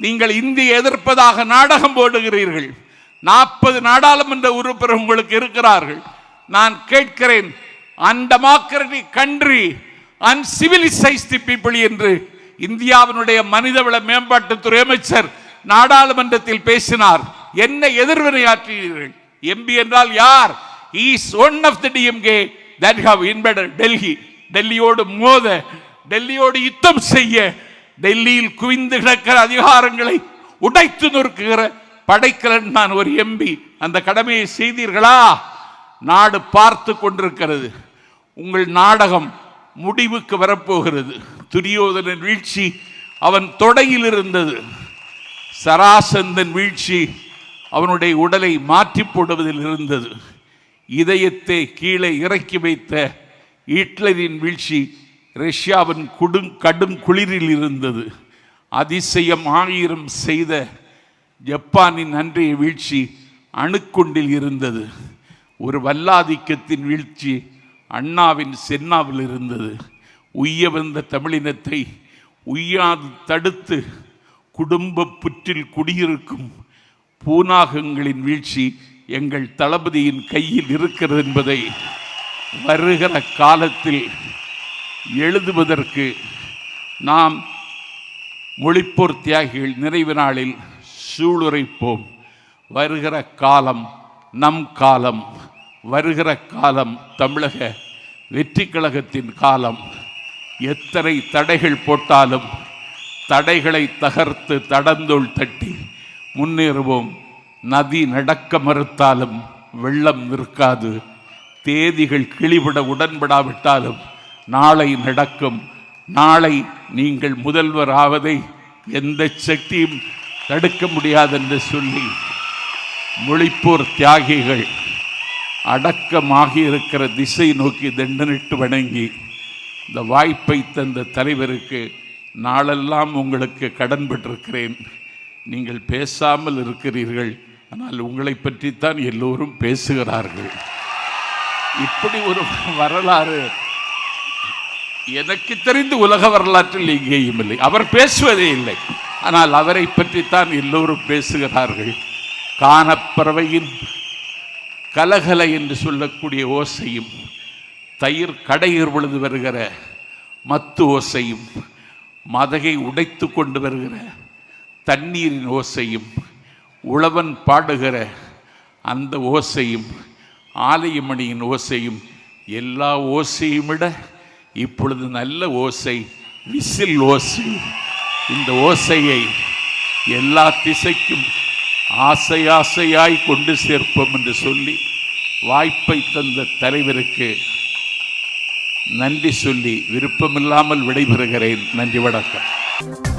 நீங்கள் இந்தியை எதிர்ப்பதாக நாடகம் போடுகிறீர்கள். 40 நாடாளுமன்ற உறுப்பினர் உங்களுக்கு இருக்கிறார்கள். நான் கேட்கிறேன், அன்டெமோக்ராட்டிக் கண்ட்ரி, அன்சிவிலைஸ்டு பீப்புள் என்று இந்தியாவினுடைய மனிதவள மேம்பாட்டுத்துறை அமைச்சர் நாடாளுமன்றத்தில் பேசினார். என்ன எதிர்வினையாற்றினீர்கள்? எம்பி என்றால் யார்? He is one of the DMK that have invaded Delhi. டெல்லியோடு மோத, டெல்லியோடு யுத்தம் செய்ய, டெல்லியில் குவிந்து கிடக்கிற அதிகாரங்களை உடைத்து நொறுக்குகிற படைக்கலன் நான் ஒரு எம்பி. அந்த கடமையை செய்தீர்களா? நாடு பார்த்து கொண்டிருக்கிறது. உங்கள் நாடகம் முடிவுக்கு வரப்போகிறது. துரியோதனன் வீழ்ச்சி அவன் தொடையில் இருந்தது. சராசந்தன் வீழ்ச்சி அவனுடைய உடலை மாற்றி போடுவதில் இருந்தது. இதயத்தை கீழே இறக்கி வைத்த ஹிட்லரின் வீழ்ச்சி ரஷ்யாவின் கடும் குளிரில் இருந்தது. அதிசயம் 1000 செய்த ஜப்பானின் அன்றைய வீழ்ச்சி அணுக்குண்டில் இருந்தது. ஒரு வல்லாதிக்கத்தின் வீழ்ச்சி அண்ணாவின் சென்னாவில் இருந்தது. உய்ய வந்த தமிழினத்தை உய்யாது தடுத்து குடும்ப புற்றில் குடியிருக்கும் பூனாகங்களின் வீழ்ச்சி எங்கள் தளபதியின் கையில் இருக்கிறது என்பதை வருகிற காலத்தில் எழுதுவதற்கு நாம் மொழிப்போர் தியாகிகள் நிறைவு நாளில் சூளுரைப்போம். வருகிற காலம் நம் காலம். வருகிற காலம் தமிழக வெற்றி கழகத்தின் காலம். எத்தனை தடைகள் போட்டாலும் தடைகளை தகர்த்து தடந்தோள் தட்டி முன்னேறுவோம். நதி நடக்க மறுத்தாலும் வெள்ளம் நிற்காது. தேதிகள் கிளிவிட உடன்படாவிட்டாலும் நாளை நடக்கும். நாளை நீங்கள் முதல்வர் ஆவதை எந்த சக்தியும் தடுக்க முடியாது என்று சொல்லி மொழிப்போர் தியாகிகள் அடக்கமாகி இருக்கிற திசை நோக்கி தண்டனிட்டு வணங்கி இந்த வாய்ப்பை தந்த தலைவருக்கு நாளெல்லாம் உங்களுக்கு கடன் பெற்றிருக்கிறேன். நீங்கள் பேசாமல் இருக்கிறீர்கள், ஆனால் உங்களை பற்றித்தான் எல்லோரும் பேசுகிறார்கள். இப்படி ஒரு வரலாறு எனக்கு தெரிந்து உலக வரலாற்றில் எங்கேயும் இல்லை. அவர் பேசுவதே இல்லை, ஆனால் அவரை பற்றித்தான் எல்லோரும் பேசுகிறார்கள். கானப்பறவையின் கலகலை என்று சொல்லக்கூடிய ஓசையும், தயிர் கடையர் பொழுது வருகிற மத்து ஓசையும், மதகை உடைத்து கொண்டு வருகிற தண்ணீரின் ஓசையும், உழவன் பாடுகிற அந்த ஓசையும், ஆலயமணியின் ஓசையும், எல்லா ஓசையும் விட இப்பொழுது நல்ல ஓசை விசில் ஓசை. இந்த ஓசையை எல்லா திசைக்கும் ஆசை ஆசையாய் கொண்டு சேர்ப்போம் என்று சொல்லி வாய்ப்பை தந்த தலைவருக்கு நன்றி சொல்லி விருப்பமில்லாமல் விடைபெறுகிறேன். நன்றி, வணக்கம்.